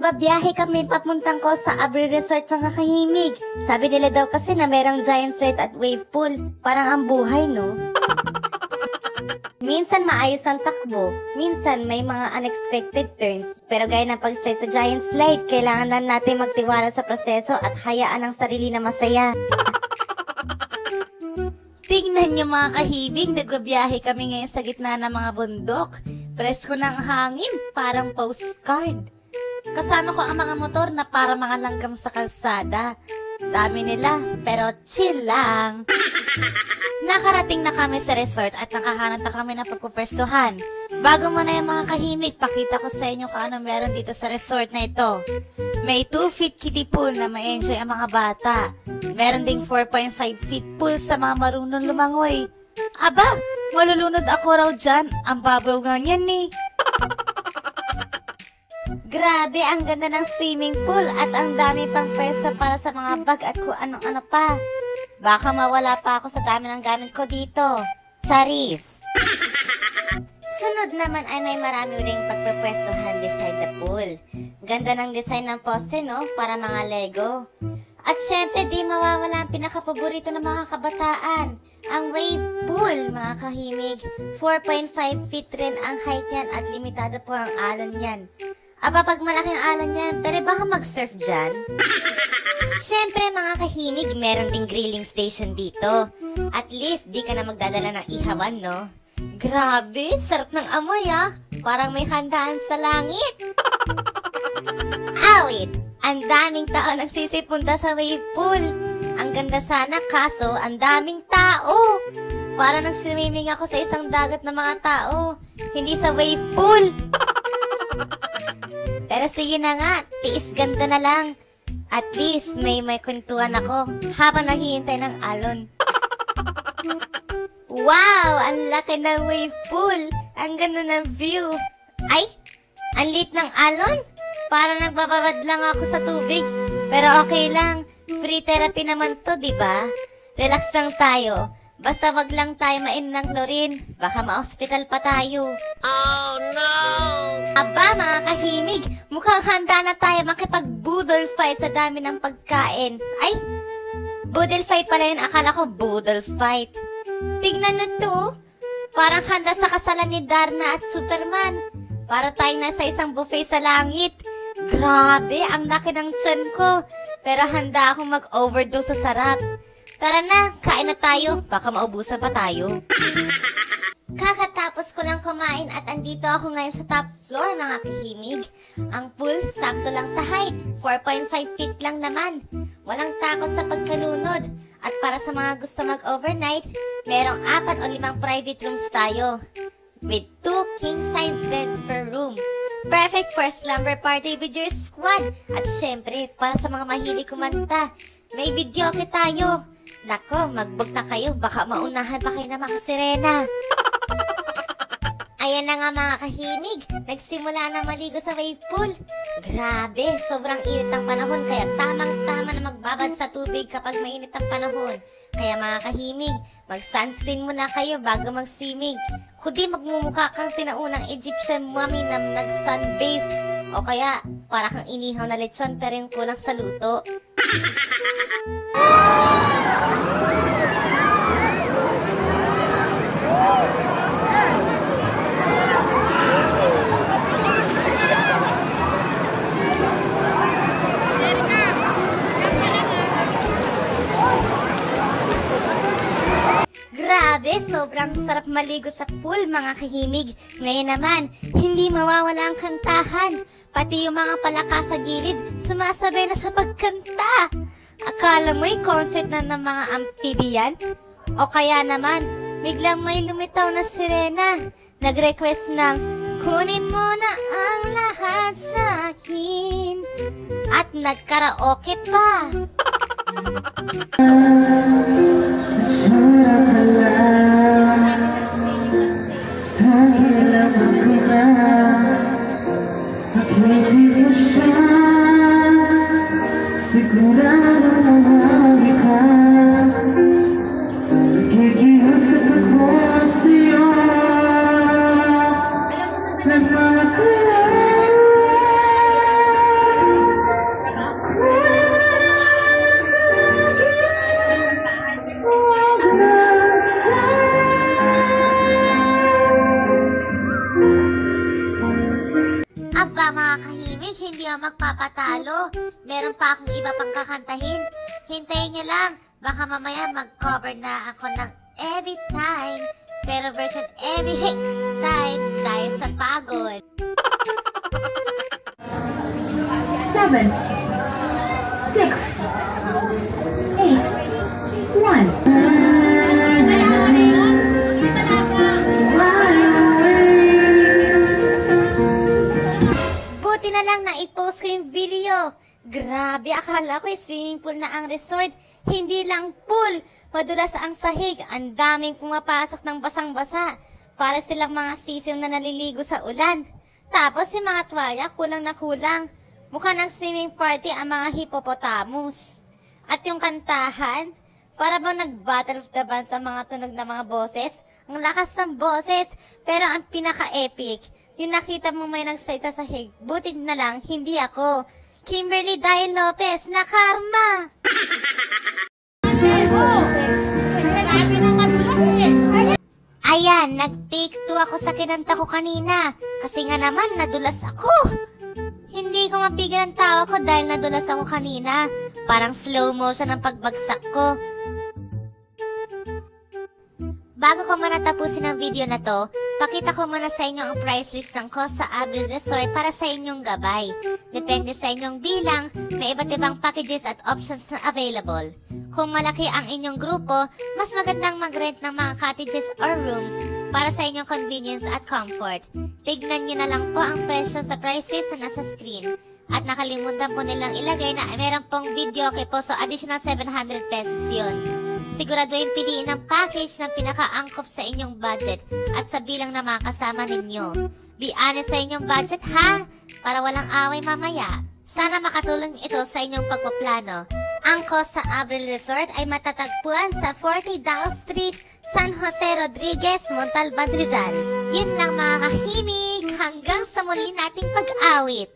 magbabiyahe kami papuntang ko sa Abri Resort mga kahimig. Sabi nila daw kasi na merong giant slide at wave pool. Parang ang buhay, no? Minsan maayos ang takbo, minsan may mga unexpected turns. Pero gaya ng pag-slide sa giant slide, kailangan na natin magtiwala sa proseso at hayaan ang sarili na masaya. Tingnan niyo mga kahibig, nagbabiyahe kami ngayon sa gitna ng mga bundok. Presko ng hangin, parang postcard. Kasama ko ang mga motor na para mga langgam sa kalsada. Dami nila, pero chill lang. Nakarating na kami sa resort at nakahanap na kami ng pagpupwestuhan. Bago mo na yung mga kahimig, pakita ko sa inyo kung ano meron dito sa resort na ito. May 2 feet kiddie pool na ma-enjoy ang mga bata. Meron ding 4.5 feet pool sa mga marunong lumangoy. Aba, malulunod ako raw dyan. Ang babaw nga niyan eh. Grabe, ang ganda ng swimming pool at ang dami pang pwesto para sa mga bag at kung ano-ano pa. Baka mawala pa ako sa dami ng gamit ko dito. Charis! Sunod naman ay may marami ring pagpapwestuhan beside the pool. Ganda ng design ng poste, no? Para mga Lego. At syempre, di mawawala ang pinakapaborito ng mga kabataan. Ang wave pool, mga kahimig. 4.5 feet rin ang height yan at limitado po ang alon yan. Aba, pag malaking alon yan, pwede ba kang mag-surf dyan? Syempre mga kahimig, meron ding grilling station dito. At least, di ka na magdadala ng ihawan, no? Grabe, sarap ng amoy ah. Parang may handaan sa langit. Awit! Ang daming tao nagsisipunta sa wave pool. Ang ganda sana, kaso ang daming tao. Para nang swimming ako sa isang dagat ng mga tao. Hindi sa wave pool. Pero sige na nga, tiis ganda na lang. At least may kwentuhan ako habang naghihintay ng alon. Wow! Ang laki ng wave pool. Ang ganda ng view. Ay! Ang lit ng alon. Para nagbababad lang ako sa tubig. Pero okay lang. Free therapy naman to, diba? Relax lang tayo. Basta wag lang tayo mainom ng chlorine. Baka ma-hospital pa tayo. Oh no! Aba mga kahimig, mukhang handa na tayo makipag-boodle fight sa dami ng pagkain. Ay! Boodle fight pala yun. Akala ko boodle fight. Tignan na to. Parang handa sa kasalan ni Darna at Superman. Para tayong nasa isang buffet sa langit. Grabe, ang laki ng tiyan ko. Pero handa akong mag-overdose sa sarap. Tara na, kain na tayo. Baka maubusan pa tayo. Kakatapos ko lang kumain at andito ako ngayon sa top floor mga kahimig. Ang pool, sakto lang sa height. 4.5 feet lang naman. Walang takot sa pagkalunod. At para sa mga gusto mag-overnight, merong 4 o 5 private rooms tayo. With 2 king-size beds per room. Perfect for slumber party with your squad. At syempre, para sa mga mahilig kumanta, may videoke tayo. Nako, mag-book na kayo. Baka maunahan pa kayo ng mga sirena. Ayan na nga mga kahimig. Nagsimula na maligo sa wave pool. Grabe, sobrang init ang panahon. Kaya tamang-tama na magbabad sa tubig kapag mainit ang panahon. Kaya mga kahimig, mag-sunscreen muna kayo bago mag-swimming. Kundi magmumukha kang sinaunang Egyptian mummy na nag-sunbathe. O kaya, para kang inihaw na lechon pero yung kulang sa luto. Grabe, sobrang sarap maligo sa pool mga kahimig. Ngayon naman, hindi mawawala ang kantahan. Pati yung mga palaka sa gilid, sumasabay na sa pagkanta. Akala mo'y concert na ng mga amphibian? O kaya naman, biglang may lumitaw na sirena. Nag-request ng, kunin mo na ang lahat sa akin. At nagkaraoke pa. ako magpapatalo. Meron pa akong iba pang kakantahin. Hintayin niyo lang. Baka mamaya mag-cover na ako ng every time. Pero version every time dahil sa pagod. 7, 6, 8, 1. Buti na lang na i-post ko yung video. Grabe, akala ko swimming pool na ang resort. Hindi lang pool. Madulas ang sahig. Ang daming pumapasok ng basang-basa. Para silang mga sisiw na naliligo sa ulan. Tapos yung mga tuwalya kulang na kulang. Mukha ng swimming party ang mga hippopotamus. At yung kantahan, para bang nag-battle of the band sa mga tunog na mga boses. Ang lakas ng boses, pero ang pinaka-epic, yung nakita mo may nagside sa sahig, buti na lang, hindi ako. Kimberly Day Lopez na karma! Ayan, nag-take 2 ako sa kinanta ko kanina. Kasi nga naman, nadulas ako. Hindi ko mapigil ang tawa ko dahil nadulas ako kanina. Parang slow motion ang pagbagsak ko. Bago ko muna tapusin ang video na to, pakita ko muna sa inyo ang price list ng cost sa Avril Resort para sa inyong gabay. Depende sa inyong bilang, may iba't ibang packages at options na available. Kung malaki ang inyong grupo, mas magandang mag-rent ng mga cottages or rooms para sa inyong convenience at comfort. Tignan nyo na lang po ang presyo sa price list na nasa screen. At nakalimutan po nilang ilagay na meron pong video kay po, so additional 700 pesos yun. Siguraduhin piliin ang package na pinaka-angkop sa inyong budget at sa bilang na mga kasama ninyo. Be honest sa inyong budget ha, para walang away mamaya. Sana makatulong ito sa inyong pagpaplano. Ang cost sa Avril Resort ay matatagpuan sa 40 Dao Street, San Jose Rodriguez, Montalban, Rizal. Yun lang mga kahimig, hanggang sa muli nating pag-awit.